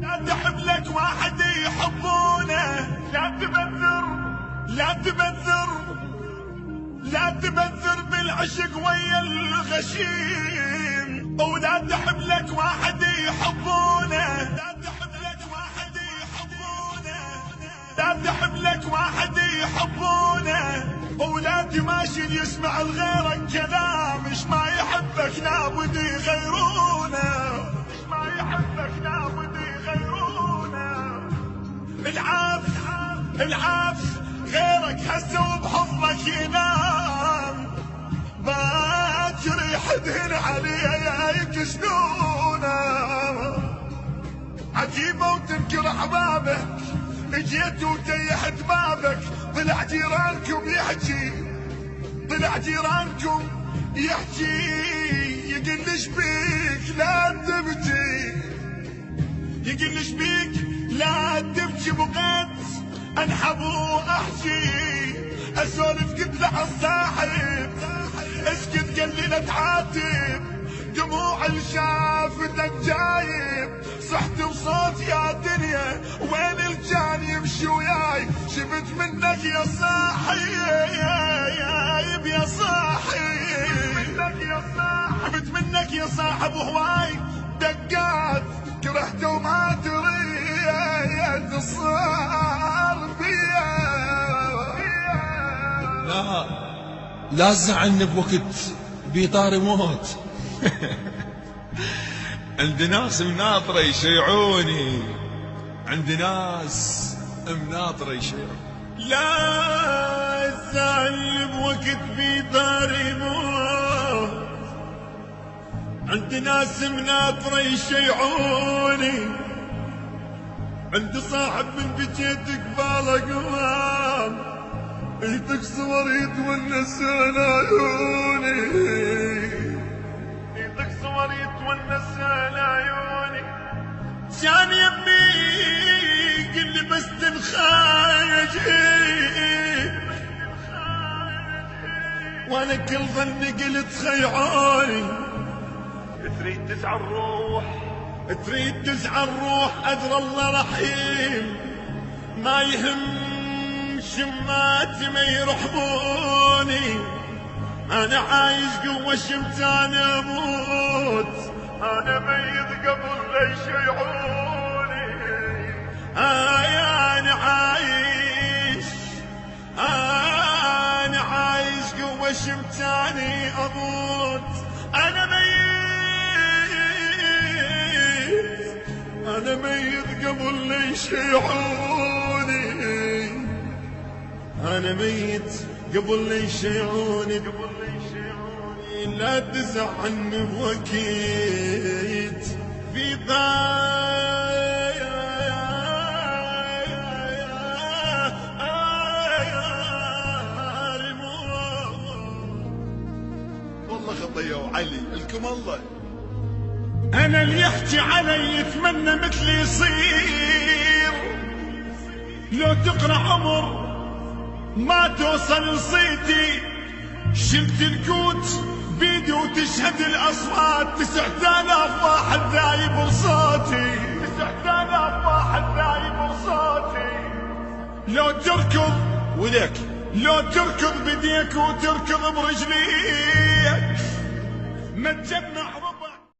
لا تحب لك واحد يحبونه، لا تبذر لا تبذر لا تبذر بالعشق ويا الغشيم، ولا تحب لك واحد يحبونه، لا تحب لك واحد يحبونه، لا تحب لك واحد يحبونه، اولادي ماشي يسمع لغيرك كلام، ايش ما يحبك لابد يغيرونه، ايش ما يحبك لابد يغيرونه. العاف غيرك هسه وبحضنك ينام، باكر يحدهن عليه يكسدونه، عجيبة وتنكر احبابك، اجيت وتيحت بابك، طلع جيرانكم يحكي يقلش بيك لا تبكي، يقلش بيك لا تبكي، بغيت انحب واحكي اسولف قلت له عالصاحب، اسكت قال لي لا تعاتب، دموع شافتك جايب، صحت بصوت يا دنيا وين الجان يمشي وياي، شفت منك يا صاحي يا صاحي، شفت منك يا صاحب هواي دقات، كرهته وما تريد صار بيا. لا تزعلني بوقت بيطاري موت. عندي ناس مناطرة يشيعوني، عندي ناس مناطرة يشيعوني. لا تزعلني بوقت بيطاري موت، عندي ناس مناطرة يشيعوني، عندي صاحب من بجيت قباله قوام، ايدك صور يتونس على عيوني، ايدك صور يتونس على عيوني، كان يبني قل لي بس تنخرج، وانا كل ظني قلت خيعوني، تريد تزعل الروح تريد تزعل الروح، أدرى الله رحيم، ما يهم شماتي ما يرحموني، أنا عايش قوة شمتان أموت، أنا ميت قبل لا يشيعوني، أنا عايش قوة شمتاني أموت، أنا ميت قبل لا يشيعوني، أنا ميت قبل لا يشيعوني، لا تزعلني بوقت في والله خطية وعلي لكم الله. أنا اللي يحكي علي يتمنى مثلي يصير، لو تقرأ عمر ما توصل لصيتي، شلت الكوت بيدي وتشهد الأصوات، 9000 واحد ذايب بصوتي، 9000 واحد ذايب بصوتي، لو تركض ولك لو تركض بديك وتركض برجليك، ما تجمع